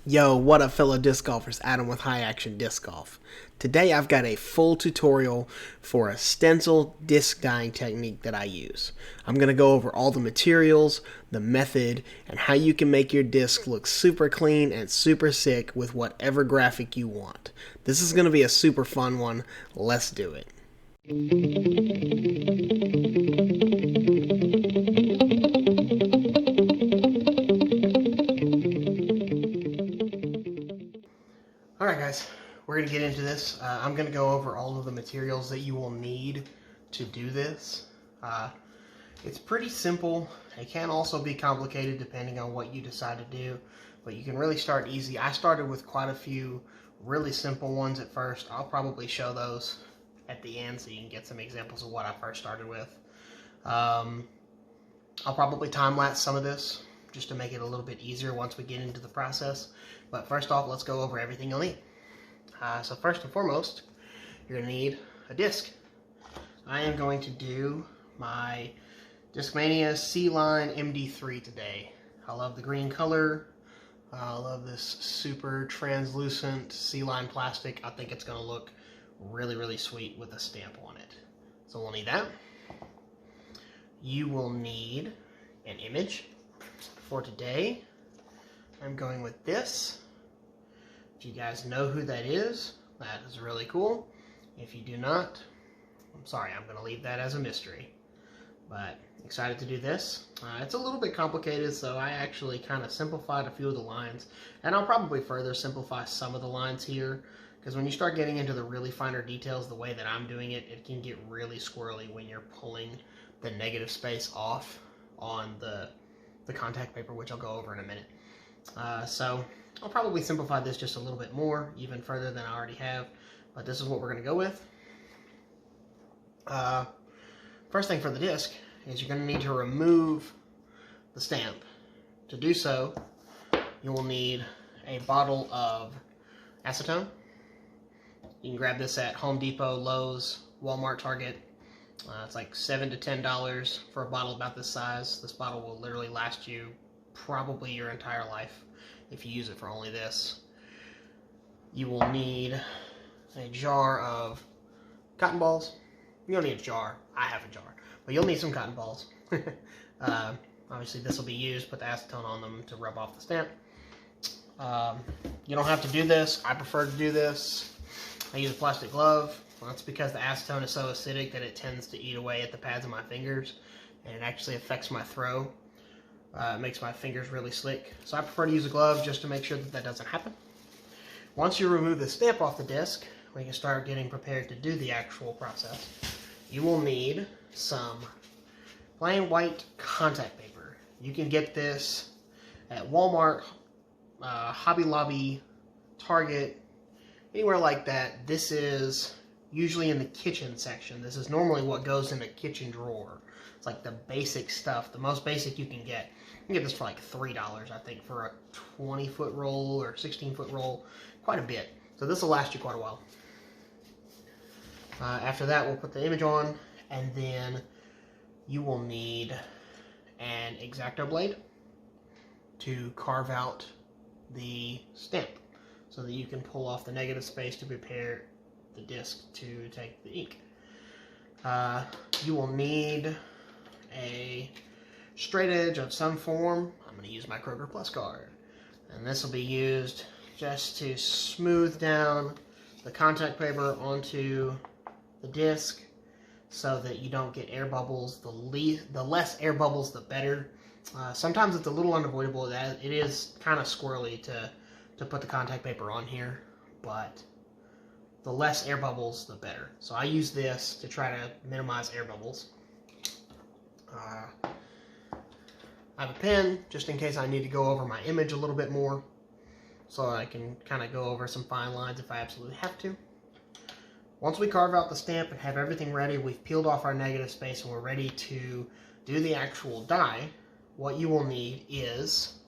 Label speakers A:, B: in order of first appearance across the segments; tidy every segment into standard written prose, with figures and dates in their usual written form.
A: Yo, what up fellow disc golfers, Adam with High Action Disc Golf. Today I've got a full tutorial for a stencil disc dyeing technique that I use. I'm going to go over all the materials, the method, and how you can make your disc look super clean and super sick with whatever graphic you want. This is going to be a super fun one. Let's do it. Alright guys, we're going to get into this. I'm going to go over all of the materials that you will need to do this. It's pretty simple. It can also be complicated depending on what you decide to do, but you can really start easy. I started with quite a few really simple ones at first. I'll probably show those at the end so you can get some examples of what I first started with. I'll probably time-lapse some of this just to make it a little bit easier once we get into the process. But first off, let's go over everything you'll need. So first and foremost, you're going to need a disc. I am going to do my Discmania C-Line MD3 today. I love the green color. I love this super translucent C-Line plastic. I think it's going to look really, really sweet with a stamp on it. So we'll need that. You will need an image. For today, I'm going with this. If you guys know who that is really cool. If you do not, I'm sorry, I'm going to leave that as a mystery. But excited to do this. It's a little bit complicated, so I actually kind of simplified a few of the lines. And I'll probably further simplify some of the lines here, because when you start getting into the really finer details, the way that I'm doing it, it can get really squirrely when you're pulling the negative space off on the contact paper, which I'll go over in a minute. So I'll probably simplify this just a little bit more, even further than I already have, but this is what we're going to go with. First thing for the disc is you're going to need to remove the stamp. To do so, you will need a bottle of acetone. You can grab this at Home Depot, Lowe's, Walmart, Target. It's like $7 to $10 for a bottle about this size. This bottle will literally last you probably your entire life if you use it for only this. You will need a jar of cotton balls. You don't need a jar. I have a jar. But you'll need some cotton balls. Obviously this will be used. Put the acetone on them to rub off the stamp. You don't have to do this. I prefer to do this. I use a plastic glove. Well, that's because the acetone is so acidic that it tends to eat away at the pads of my fingers, and it actually affects my throw. It makes my fingers really slick. So I prefer to use a glove just to make sure that that doesn't happen. Once you remove the stamp off the disc, we can start getting prepared to do the actual process. You will need some plain white contact paper. You can get this at Walmart, Hobby Lobby, Target, anywhere like that. This is usually in the kitchen section. This is normally what goes in a kitchen drawer. It's like the basic stuff, the most basic you can get. You can get this for like $3, I think, for a 20-foot roll or 16-foot roll. Quite a bit. So this will last you quite a while. After that, we'll put the image on, and then you will need an X-Acto blade to carve out the stamp so that you can pull off the negative space to prepare the disc to take the ink. You will need a straight edge of some form. I'm going to use my Kroger Plus card, and this will be used just to smooth down the contact paper onto the disc so that you don't get air bubbles. The less air bubbles, the better. Sometimes it's a little unavoidable. That it is kind of squirrely to put the contact paper on here, but the less air bubbles, the better. So I use this to try to minimize air bubbles. I have a pen, just in case I need to go over my image a little bit more, so I can kind of go over some fine lines if I absolutely have to. Once we carve out the stamp and have everything ready, we've peeled off our negative space and we're ready to do the actual dye, what you will need is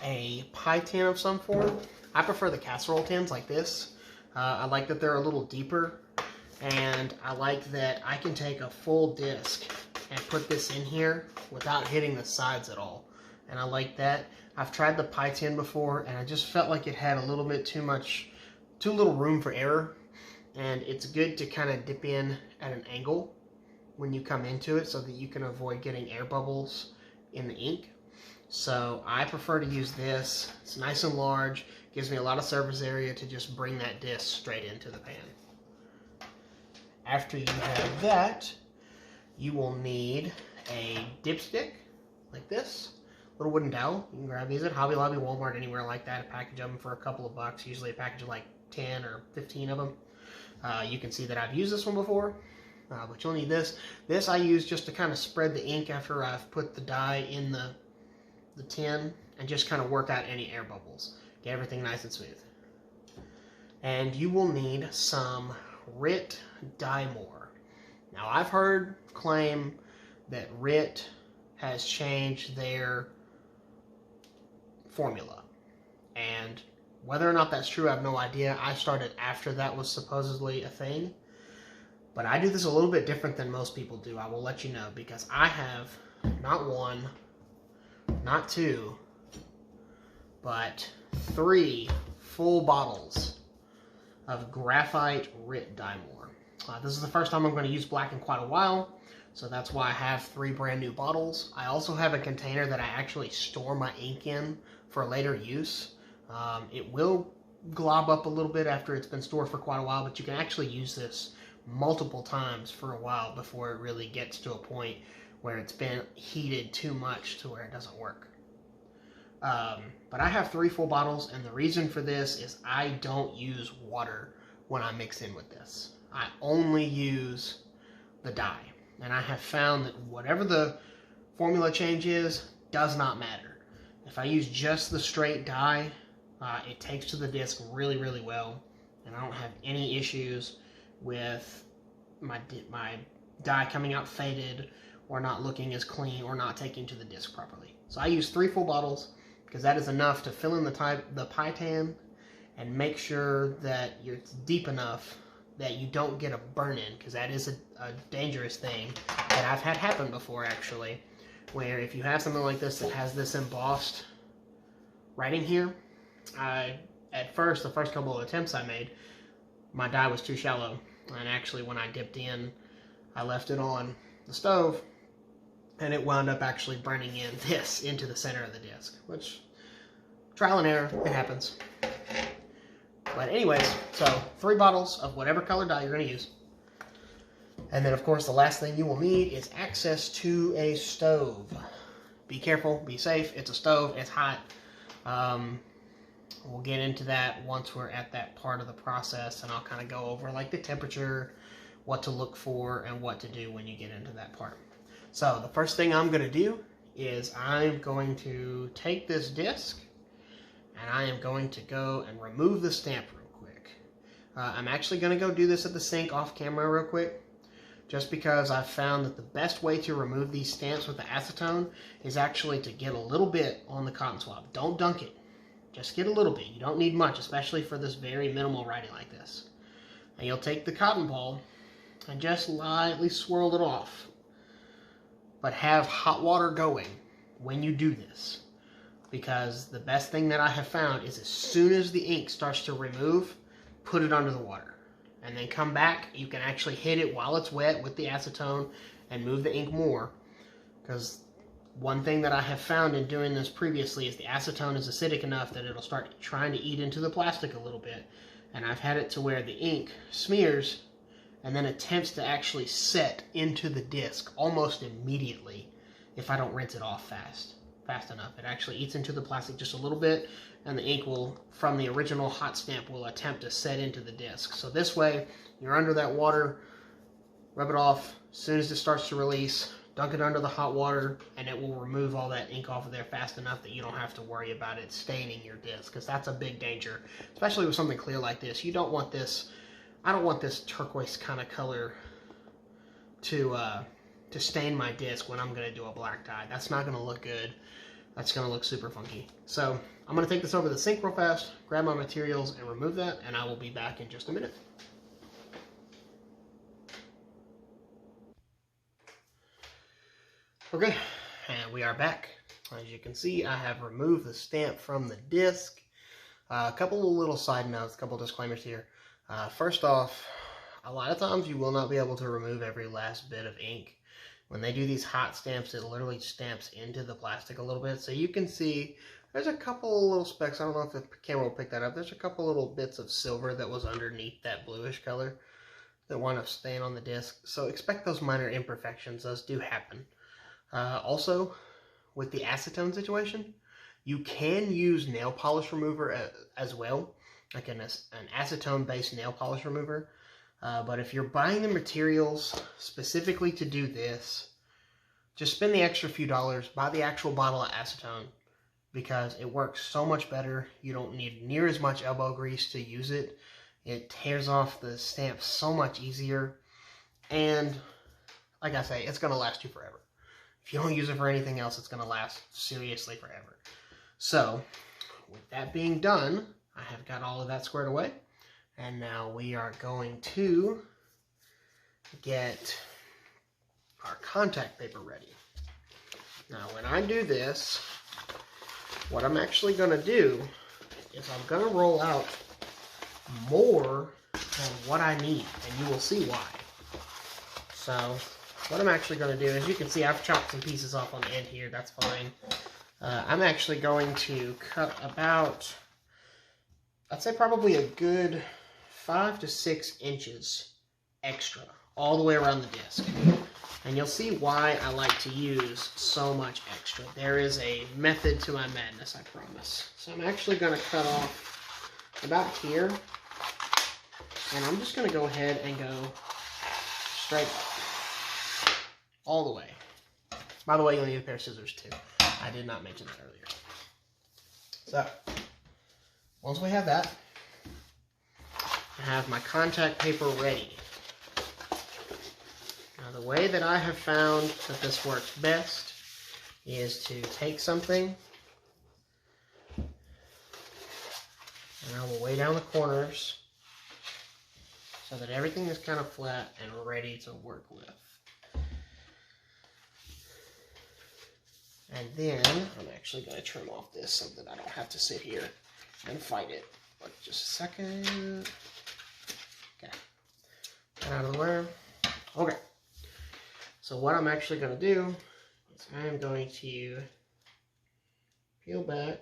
A: a pie tin of some form. I prefer the casserole tins like this. I like that they're a little deeper, and I like that I can take a full disc and put this in here without hitting the sides at all. And I like that. I've tried the pie tin before, and I just felt like it had a little bit too little room for error. And it's good to kind of dip in at an angle when you come into it so that you can avoid getting air bubbles in the ink. So I prefer to use this. It's nice and large, gives me a lot of surface area to just bring that disc straight into the pan. After you have that, you will need a dipstick like this. Little wooden dowel. You can grab these at Hobby Lobby, Walmart, anywhere like that. A package of them for a couple of bucks. Usually a package of like 10 or 15 of them. You can see that I've used this one before, but you'll need this. This I use just to kind of spread the ink after I've put the dye in the tin and just kind of work out any air bubbles. Get everything nice and smooth. And you will need some RIT Dye More. Now I've heard claim that RIT has changed their formula, and whether or not that's true, I have no idea. I started after that was supposedly a thing, but I do this a little bit different than most people do. I will let you know, because I have not one, not two, but 3 full bottles of graphite RIT Dye More. This is the first time I'm going to use black in quite a while, so that's why I have 3 brand new bottles. I also have a container that I actually store my ink in for later use. It will glob up a little bit after it's been stored for quite a while, but you can actually use this multiple times for a while before it really gets to a point where it's been heated too much to where it doesn't work. But I have 3 full bottles, and the reason for this is I don't use water when I mix in with this. I only use the dye, and I have found that whatever the formula change is does not matter. If I use just the straight dye, it takes to the disc really, really well, and I don't have any issues with my dye coming out faded or not looking as clean or not taking to the disc properly. So I use 3 full bottles because that is enough to fill in the pie tan and make sure that it's deep enough that you don't get a burn-in, because that is a dangerous thing that I've had happen before, actually, where if you have something like this that has this embossed writing here, at first, the first couple of attempts I made, my dye was too shallow, and actually when I dipped in, I left it on the stove, and it wound up actually burning in this into the center of the disc, which, trial and error, it happens. But anyways, so 3 bottles of whatever color dye you're going to use. And then, of course, the last thing you will need is access to a stove. Be careful, be safe. It's a stove, it's hot. We'll get into that once we're at that part of the process, and I'll kind of go over like the temperature, what to look for, and what to do when you get into that part. So the first thing I'm going to do is I'm going to take this disc, and I am going to go and remove the stamp real quick. I'm actually going to go do this at the sink off camera real quick, just because I've found that the best way to remove these stamps with the acetone is actually to get a little bit on the cotton swab. Don't dunk it. Just get a little bit. You don't need much, especially for this very minimal writing like this. And you'll take the cotton ball and just lightly swirl it off. But have hot water going when you do this, because the best thing that I have found is as soon as the ink starts to remove, put it under the water. And then come back. You can actually hit it while it's wet with the acetone and move the ink more. Because one thing that I have found in doing this previously is the acetone is acidic enough that it'll start trying to eat into the plastic a little bit. And I've had it to where the ink smears and then attempts to actually set into the disc almost immediately if I don't rinse it off fast enough. It actually eats into the plastic just a little bit, and the ink will, from the original hot stamp, will attempt to set into the disc. So this way, you're under that water, rub it off. As soon as it starts to release, dunk it under the hot water, and it will remove all that ink off of there fast enough that you don't have to worry about it staining your disc, because that's a big danger, especially with something clear like this. You don't want this, I don't want this turquoise kind of color to stain my disc when I'm going to do a black dye. That's not going to look good. That's going to look super funky. So I'm going to take this over to the sink real fast, grab my materials, and remove that, and I will be back in just a minute. Okay, and we are back. As you can see, I have removed the stamp from the disc. A couple of little side notes, a couple of disclaimers here. First off, a lot of times you will not be able to remove every last bit of ink. When they do these hot stamps, it literally stamps into the plastic a little bit. So you can see there's a couple of little specks. I don't know if the camera will pick that up. There's a couple little bits of silver that was underneath that bluish color that wind up staying on the disc. So expect those minor imperfections. Those do happen. Also, with the acetone situation, you can use nail polish remover as well, like an acetone-based nail polish remover. But if you're buying the materials specifically to do this, just spend the extra few dollars, buy the actual bottle of acetone, because it works so much better. You don't need near as much elbow grease to use it. It tears off the stamp so much easier. And like I say, it's going to last you forever. If you don't use it for anything else, it's going to last seriously forever. So, with that being done, I have got all of that squared away. And now we are going to get our contact paper ready. Now, when I do this, what I'm actually going to do is I'm going to roll out more than what I need, and you will see why. So, what I'm actually going to do is, you can see I've chopped some pieces off on the end here. That's fine. I'm actually going to cut about, I'd say probably a good 5 to 6 inches extra all the way around the disc. And you'll see why I like to use so much extra. There is a method to my madness, I promise. So I'm actually going to cut off about here. And I'm just going to go ahead and go straight all the way. By the way, you'll need a pair of scissors too. I did not mention that earlier. So, once we have that, I have my contact paper ready. Now, the way that I have found that this works best is to take something, and I will weigh down the corners so that everything is kind of flat and ready to work with. And then I'm actually going to trim off this so that I don't have to sit here and fight it. But just a second. Okay. Get out of the way. Okay. So what I'm actually going to do is I'm going to peel back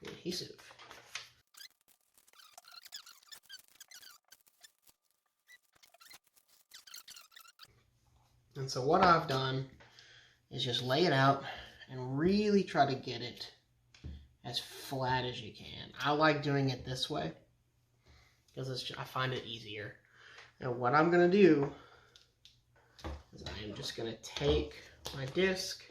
A: the adhesive. And so what I've done is just lay it out and really try to get it as flat as you can. I like doing it this way because I find it easier. And what I'm going to do is I am just going to take my disc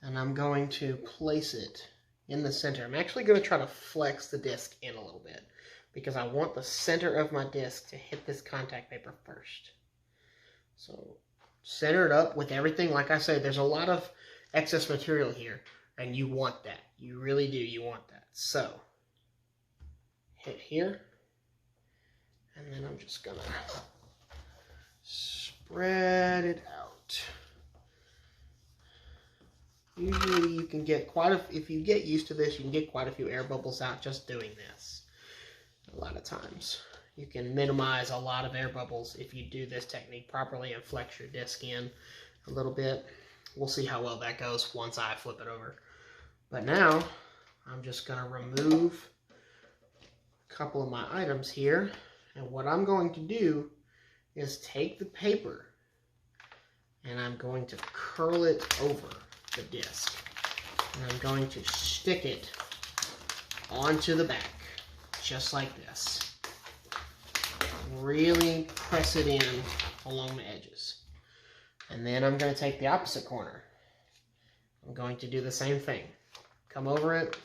A: and I'm going to place it in the center. I'm actually going to try to flex the disc in a little bit because I want the center of my disc to hit this contact paper first. So center it up with everything. Like I said, there's a lot of excess material here, and you want that. You really do. You want that. So, hit here, and then I'm just going to spread it out. Usually you can get if you get used to this, you can get quite a few air bubbles out just doing this. A lot of times. You can minimize a lot of air bubbles if you do this technique properly and flex your disc in a little bit. We'll see how well that goes once I flip it over. But now, I'm just going to remove a couple of my items here. And what I'm going to do is take the paper and I'm going to curl it over the disc. And I'm going to stick it onto the back, just like this. Really press it in along the edges. And then I'm going to take the opposite corner. I'm going to do the same thing. Come over it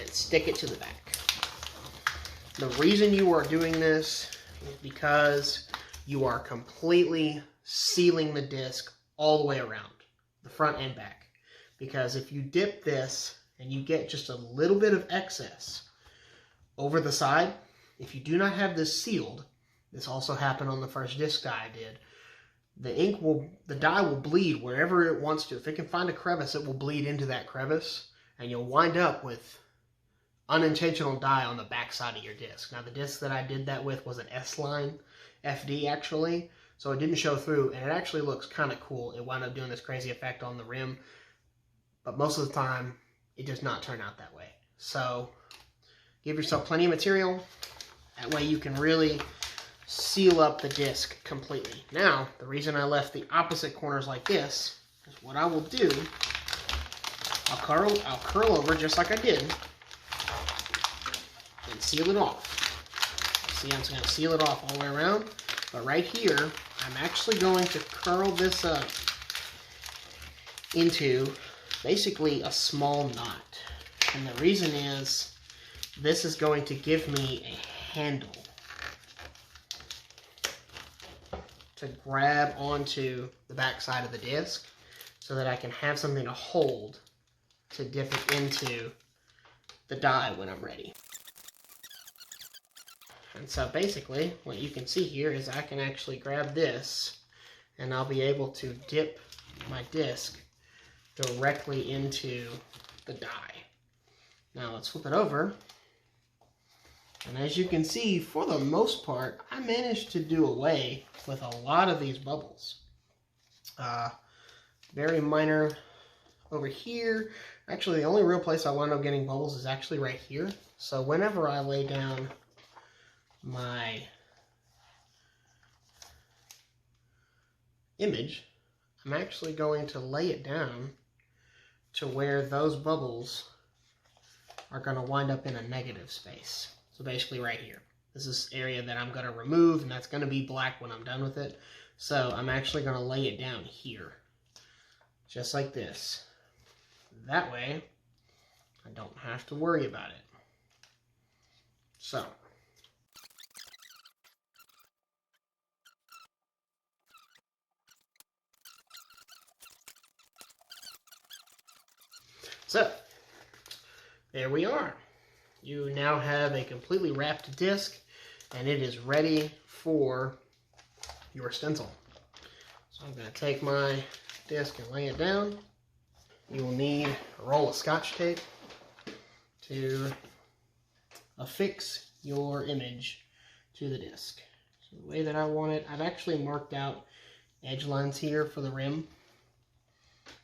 A: and stick it to the back. The reason you are doing this is because you are completely sealing the disc all the way around, the front and back. Because if you dip this and you get just a little bit of excess over the side, if you do not have this sealed, This also happened on the first disc die I did. The dye will bleed wherever it wants to. If it can find a crevice, it will bleed into that crevice, and you'll wind up with unintentional dye on the back side of your disc. Now, the disc that I did that with was an S-line FD, actually, so it didn't show through, and it actually looks kind of cool. It wound up doing this crazy effect on the rim, but most of the time, it does not turn out that way. So, give yourself plenty of material. That way you can really seal up the disc completely. Now, the reason I left the opposite corners like this is what I will do, I'll curl over just like I did and seal it off. See, I'm just going to seal it off all the way around. But right here, I'm actually going to curl this up into basically a small knot. And the reason is, this is going to give me a handle to grab onto the back side of the disc so that I can have something to hold to dip it into the dye when I'm ready. And so basically what you can see here is I can actually grab this and I'll be able to dip my disc directly into the dye. Now let's flip it over. And as you can see, for the most part, I managed to do away with a lot of these bubbles. Very minor over here. Actually, the only real place I wound up getting bubbles is actually right here. So whenever I lay down my image, I'm actually going to lay it down to where those bubbles are going to wind up in a negative space. So basically right here. This is area that I'm going to remove, and that's going to be black when I'm done with it. So I'm actually going to lay it down here. Just like this. That way, I don't have to worry about it. So. So, there we are. You now have a completely wrapped disc, and it is ready for your stencil. So I'm going to take my disc and lay it down. You will need a roll of Scotch tape to affix your image to the disc. So the way that I want it, I've actually marked out edge lines here for the rim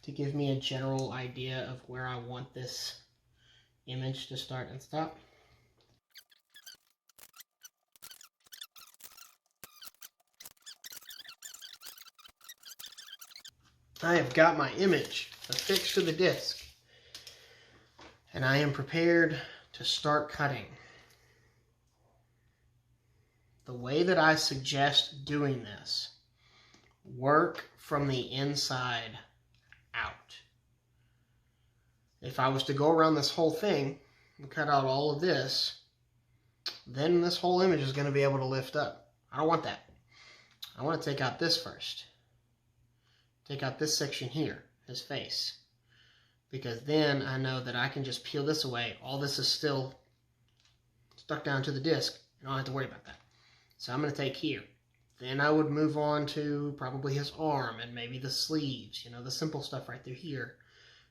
A: to give me a general idea of where I want this image to start and stop. I have got my image affixed to the disc, and I am prepared to start cutting. The way that I suggest doing this, work from the inside out. If I was to go around this whole thing and cut out all of this, then this whole image is going to be able to lift up. I don't want that. I want to take out this first. Take out this section here, his face. Because then I know that I can just peel this away. All this is still stuck down to the disc, and I don't have to worry about that. So I'm going to take here. Then I would move on to probably his arm and maybe the sleeves, you know, the simple stuff right through here.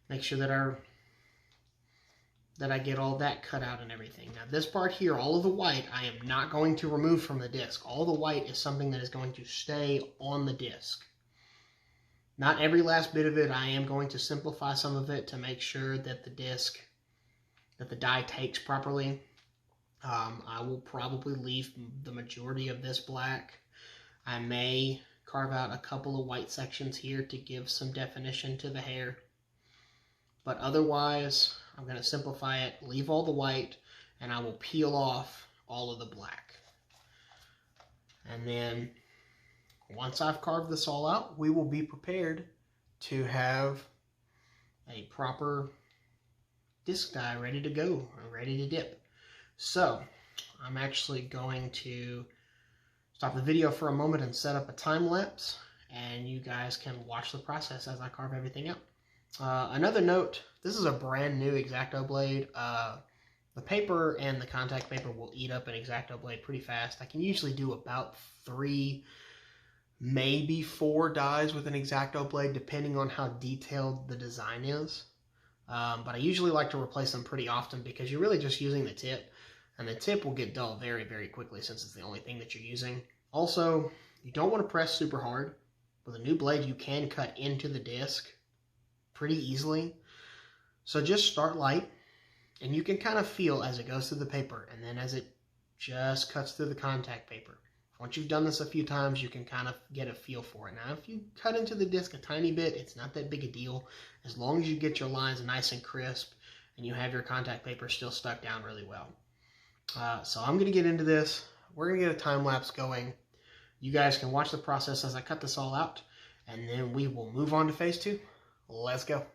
A: Make sure that I get all that cut out and everything. Now this part here, all of the white, I am not going to remove from the disc. All the white is something that is going to stay on the disc. Not every last bit of it. I am going to simplify some of it to make sure that the disc, that the dye takes properly. I will probably leave the majority of this black. I may carve out a couple of white sections here to give some definition to the hair. But otherwise, I'm going to simplify it, leave all the white, and I will peel off all of the black. And then, once I've carved this all out, we will be prepared to have a proper disc dye ready to go, ready to dip. So, I'm actually going to stop the video for a moment and set up a time lapse, and you guys can watch the process as I carve everything out. Another note, this is a brand new X-Acto blade. The paper and the contact paper will eat up an X-Acto blade pretty fast. I can usually do about 3, maybe 4 dies with an X-Acto blade, depending on how detailed the design is. But I usually like to replace them pretty often because you're really just using the tip, and the tip will get dull very, very quickly since it's the only thing that you're using. Also, you don't want to press super hard. With a new blade, you can cut into the disc pretty easily. So just start light, and you can kind of feel as it goes through the paper, and then as it just cuts through the contact paper. Once you've done this a few times, you can kind of get a feel for it. Now, if you cut into the disc a tiny bit, it's not that big a deal. As long as you get your lines nice and crisp and you have your contact paper still stuck down really well. So I'm going to get into this. We're going to get a time lapse going. You guys can watch the process as I cut this all out, and then we will move on to phase 2. Let's go.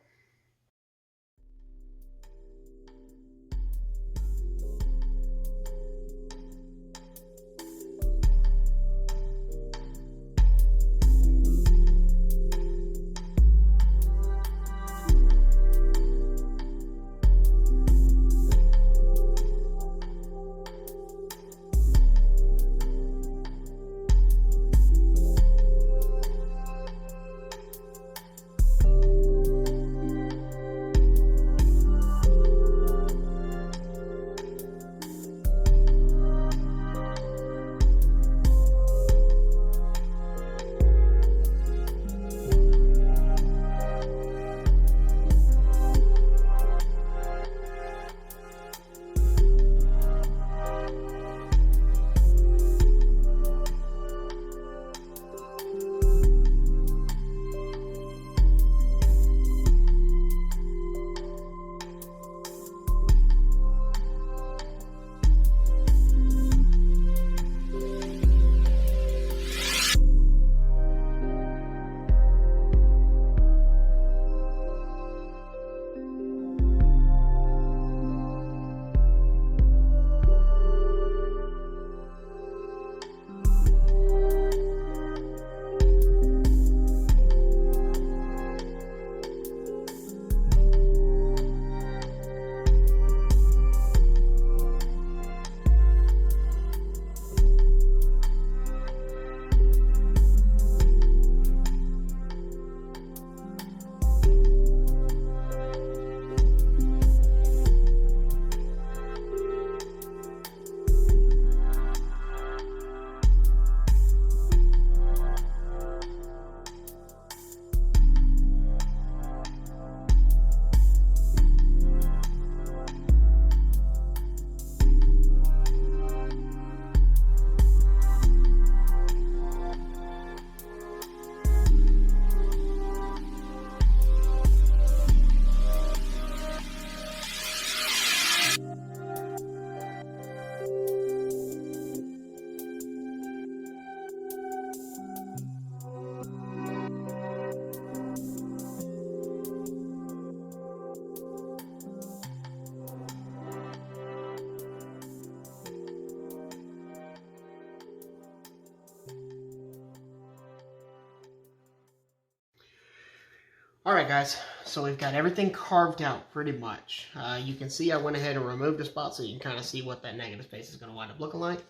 A: Alright guys, so we've got everything carved out pretty much. You can see I went ahead and removed a spot so you can kind of see what that negative space is going to wind up looking like.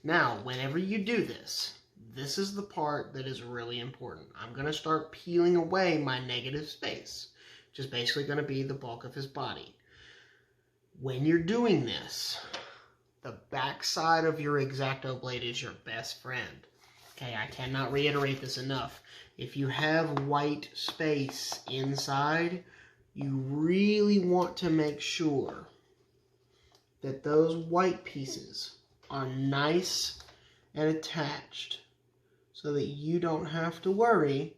A: Now, whenever you do this, this is the part that is really important. I'm going to start peeling away my negative space, which is basically going to be the bulk of his body. When you're doing this, the back side of your X-Acto blade is your best friend. Okay, I cannot reiterate this enough. If you have white space inside, you really want to make sure that those white pieces are nice and attached so that you don't have to worry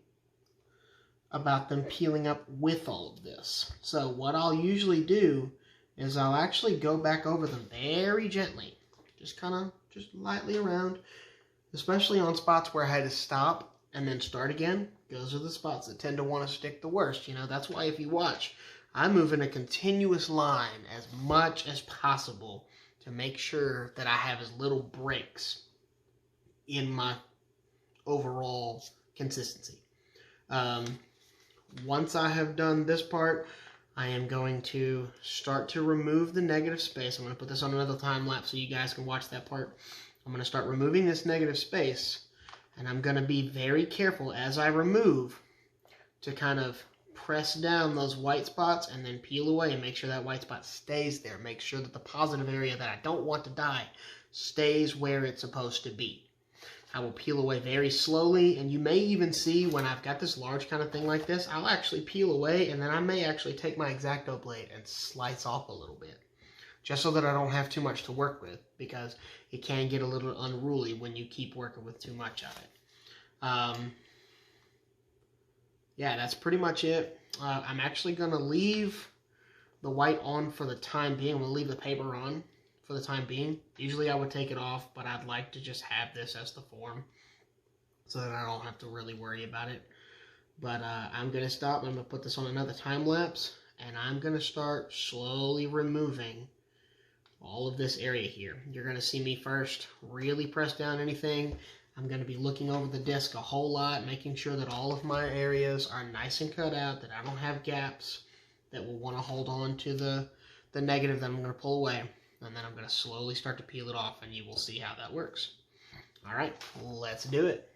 A: about them peeling up with all of this. So what I'll usually do is I'll actually go back over them very gently, just lightly around, especially on spots where I had to stop and then start again. Those are the spots that tend to want to stick the worst. You know, that's why if you watch, I move in a continuous line as much as possible to make sure that I have as little breaks in my overall consistency. Once I have done this part, I am going to start to remove the negative space. I'm going to put this on another time lapse so you guys can watch that part. I'm going to start removing this negative space, and I'm going to be very careful as I remove to kind of press down those white spots and then peel away and make sure that white spot stays there. Make sure that the positive area that I don't want to die stays where it's supposed to be. I will peel away very slowly, and you may even see when I've got this large kind of thing like this, I'll actually peel away, and then I may actually take my X-Acto blade and slice off a little bit, just so that I don't have too much to work with, because it can get a little unruly when you keep working with too much of it. Yeah, that's pretty much it. I'm actually going to leave the white on for the time being. I'm going to leave the paper on for the time being. Usually I would take it off, but I'd like to just have this as the form so that I don't have to really worry about it. But I'm going to stop. I'm going to put this on another time lapse, and I'm going to start slowly removing all of this area here. You're going to see me first really press down anything. I'm going to be looking over the disc a whole lot, making sure that all of my areas are nice and cut out, that I don't have gaps that will want to hold on to the negative that I'm going to pull away. And then I'm going to slowly start to peel it off, and you will see how that works. All right, let's do it.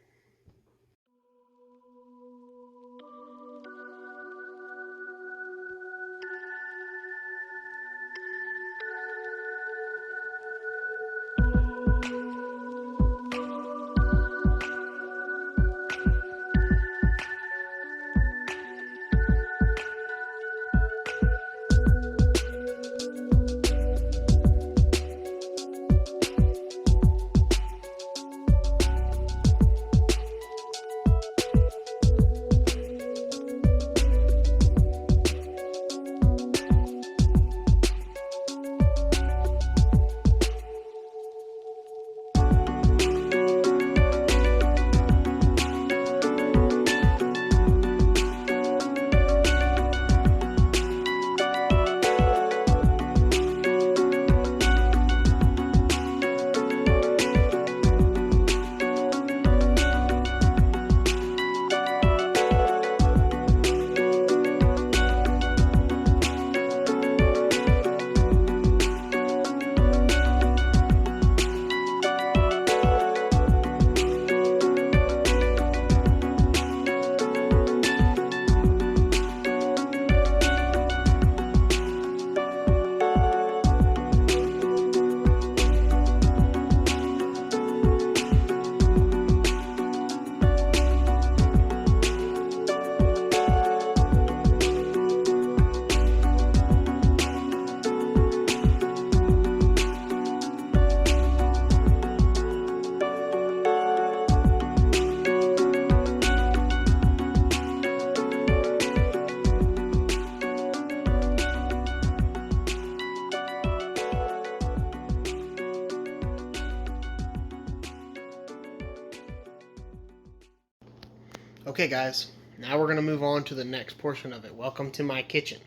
A: Okay guys, now we're going to move on to the next portion of it. Welcome to my kitchen.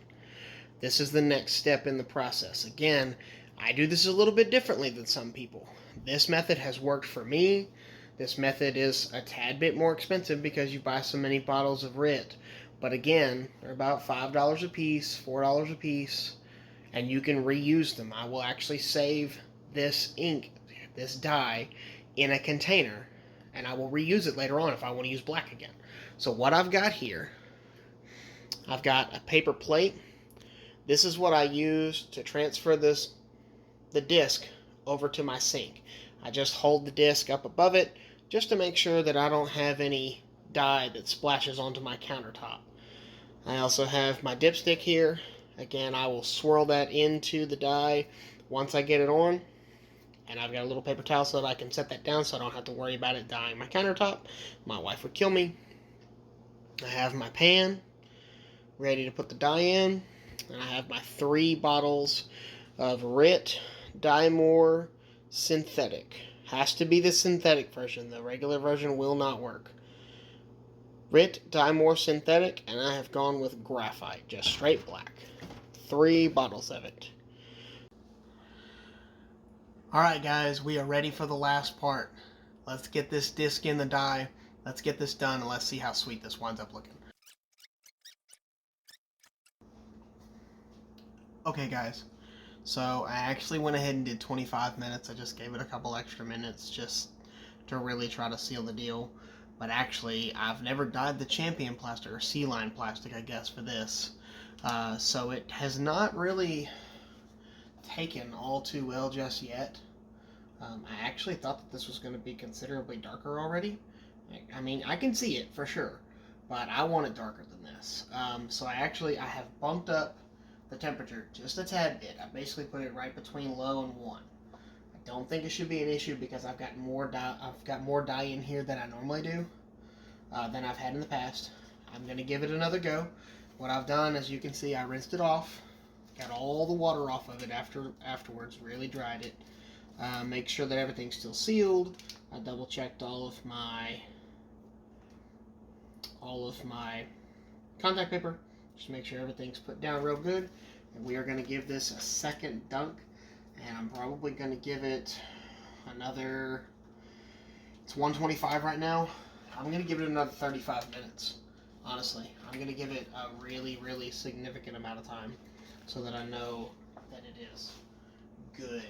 A: This is the next step in the process. Again, I do this a little bit differently than some people. This method has worked for me. This method is a tad bit more expensive because you buy so many bottles of RIT. But again, they're about $5 a piece, $4 a piece, and you can reuse them. I will actually save this ink, this dye, in a container, and I will reuse it later on if I want to use black again. So what I've got here, I've got a paper plate. This is what I use to transfer the disc over to my sink. I just hold the disc up above it just to make sure that I don't have any dye that splashes onto my countertop. I also have my dipstick here. Again, I will swirl that into the dye once I get it on. And I've got a little paper towel so that I can set that down so I don't have to worry about it dyeing my countertop. My wife would kill me. I have my pan ready to put the dye in. And I have my 3 bottles of RIT Dye-More Synthetic. Has to be the synthetic version. The regular version will not work. RIT Dye-More Synthetic, and I have gone with graphite, just straight black. 3 bottles of it. Alright guys, we are ready for the last part. Let's get this disc in the dye. Let's get this done and let's see how sweet this winds up looking. Okay guys, so I actually went ahead and did 25 minutes. I just gave it a couple extra minutes just to really try to seal the deal. But actually, I've never dyed the champion plastic, or sea line plastic, I guess, for this. So it has not really taken all too well just yet. I actually thought that this was going to be considerably darker already. I mean, I can see it for sure, but I want it darker than this. So I have bumped up the temperature just a tad bit. I basically put it right between low and 1. I don't think it should be an issue because I've got more dye in here than I normally do, than I've had in the past. I'm going to give it another go. What I've done, as you can see, I rinsed it off, got all the water off of it afterwards, really dried it. Make sure that everything's still sealed. I double checked all of my contact paper, just to make sure everything's put down real good. And we are going to give this a second dunk, and I'm probably going to give it another, it's 125 right now. I'm going to give it another 35 minutes. Honestly, I'm going to give it a really, really significant amount of time so that I know that it is good.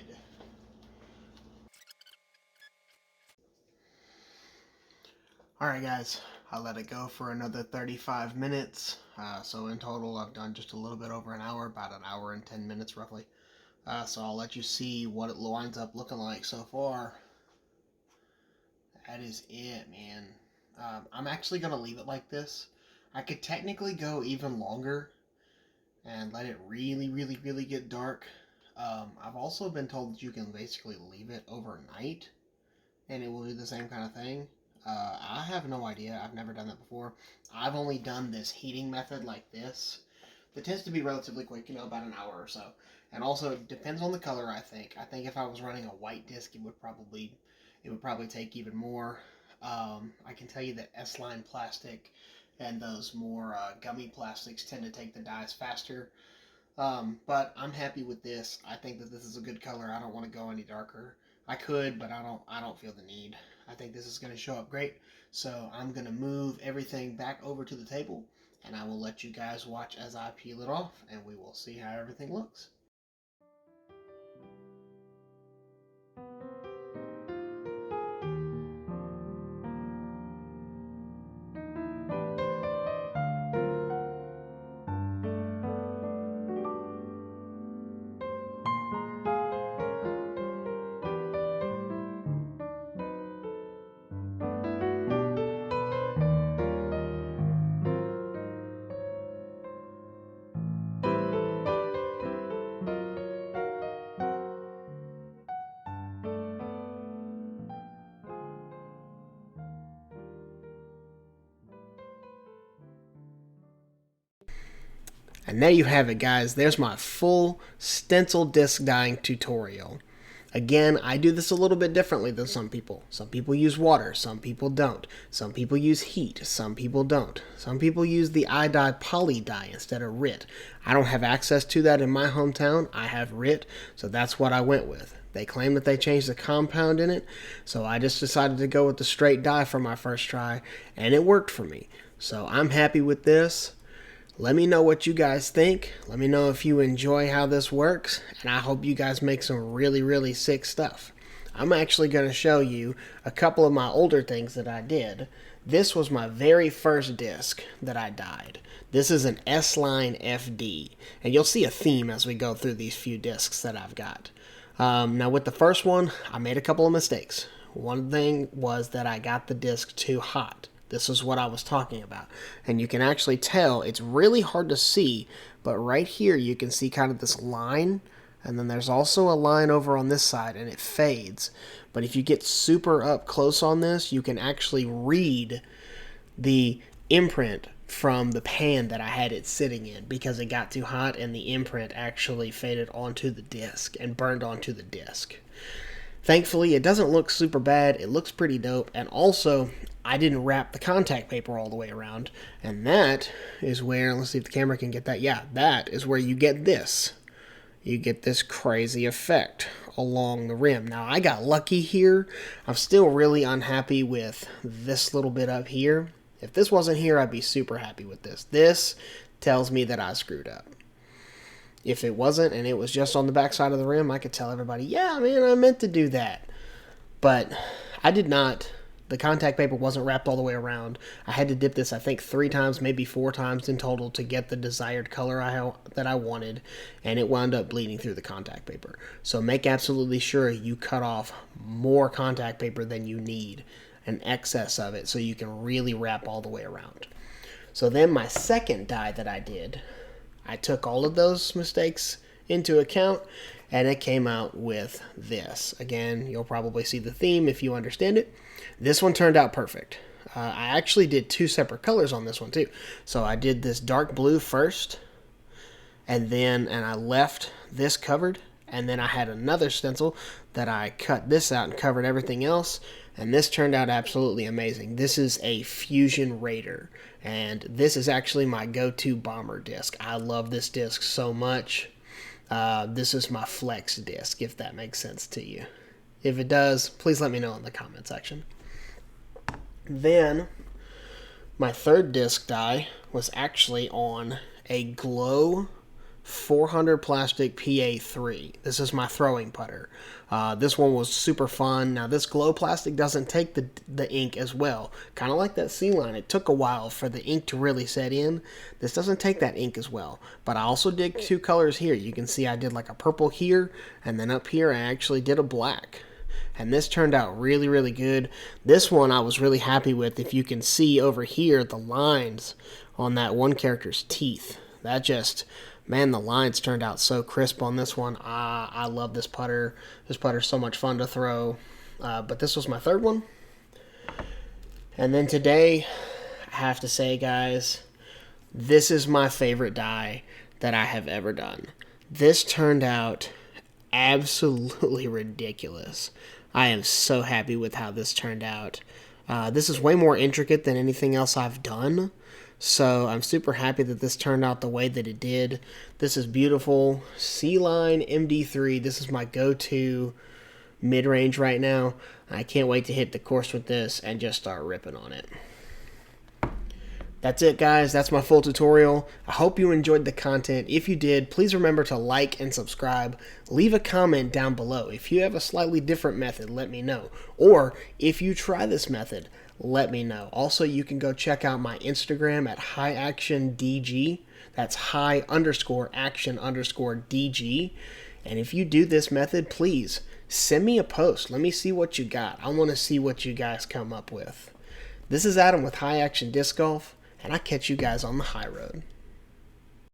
A: Alright guys, I let it go for another 35 minutes. So in total I've done just a little bit over an hour, about an hour and 10 minutes roughly. So I'll let you see what it winds up looking like so far. That is it, man. I'm actually going to leave it like this. I could technically go even longer and let it really, really, really get dark. I've also been told that you can basically leave it overnight and it will do the same kind of thing. I have no idea. I've never done that before. I've only done this heating method like this. That tends to be relatively quick, you know, about an hour or so. And also, it depends on the color, I think. I think if I was running a white disc, it would probably take even more. I can tell you that S-line plastic and those more gummy plastics tend to take the dyes faster. But I'm happy with this. I think that this is a good color. I don't want to go any darker. I could, but I don't feel the need. I think this is going to show up great. So I'm going to move everything back over to the table, and I will let you guys watch as I peel it off, and we will see how everything looks. And there you have it, guys. There's my full stencil disc dyeing tutorial. Again, I do this a little bit differently than some people. Some people use water, some people don't. Some people use heat, some people don't. Some people use the iDye poly dye instead of RIT. I don't have access to that in my hometown. I have RIT, so that's what I went with. They claim that they changed the compound in it, so I just decided to go with the straight dye for my first try, and it worked for me. So I'm happy with this. Let me know what you guys think. Let me know if you enjoy how this works, and I hope you guys make some really, really sick stuff. I'm actually going to show you a couple of my older things that I did. This was my very first disc that I dyed. This is an S-Line FD, and you'll see a theme as we go through these few discs that I've got. Now with the first one, I made a couple of mistakes. One thing was that I got the disc too hot. This is what I was talking about. And you can actually tell, it's really hard to see, but right here you can see kind of this line, and then there's also a line over on this side, and it fades. But if you get super up close on this, you can actually read the imprint from the pan that I had it sitting in because it got too hot and the imprint actually faded onto the disc and burned onto the disc. Thankfully, it doesn't look super bad. It looks pretty dope. And also, I didn't wrap the contact paper all the way around. And that is where, let's see if the camera can get that. Yeah, that is where you get this. You get this crazy effect along the rim. Now, I got lucky here. I'm still really unhappy with this little bit up here. If this wasn't here, I'd be super happy with this. This tells me that I screwed up. If it wasn't and it was just on the back side of the rim, I could tell everybody, yeah, man, I meant to do that. But I did not. The contact paper wasn't wrapped all the way around. I had to dip this, I think, 3 times, maybe 4 times in total to get the desired color that I wanted, and it wound up bleeding through the contact paper. So make absolutely sure you cut off more contact paper than you need, an excess of it, so you can really wrap all the way around. So then my second die that I did, I took all of those mistakes into account, and it came out with this. Again, you'll probably see the theme if you understand it. This one turned out perfect. I actually did 2 separate colors on this one too. So I did this dark blue first, and I left this covered, and then I had another stencil that I cut this out and covered everything else, and this turned out absolutely amazing. This is a Fusion Raider, and this is actually my go-to bomber disc. I love this disc so much. This is my flex disc, if that makes sense to you. If it does, please let me know in the comment section. Then, my third disc die was actually on a Glow 400 plastic PA3. This is my throwing putter. This one was super fun. Now this glow plastic doesn't take the ink as well. Kind of like that sea line. It took a while for the ink to really set in. This doesn't take that ink as well. But I also did 2 colors here. You can see I did like a purple here, and then up here I actually did a black. And this turned out really, really good. This one I was really happy with. If you can see over here, the lines on that one character's teeth. That just... Man, the lines turned out so crisp on this one. I love this putter. This putter's so much fun to throw. But this was my third one. And then today, I have to say, guys, this is my favorite die that I have ever done. This turned out absolutely ridiculous. I am so happy with how this turned out. This is way more intricate than anything else I've done. So I'm super happy that this turned out the way that it did. This is beautiful. C-Line MD3. This is my go-to mid-range right now. I can't wait to hit the course with this and just start ripping on it. That's it, guys. That's my full tutorial. I hope you enjoyed the content. If you did, please remember to like and subscribe. Leave a comment down below. If you have a slightly different method, let me know. Or if you try this method, let me know. Also, you can go check out my Instagram at highactiondg. That's high_action_DG. And if you do this method, please send me a post. Let me see what you got. I want to see what you guys come up with. This is Adam with High Action Disc Golf, and I catch you guys on the high road.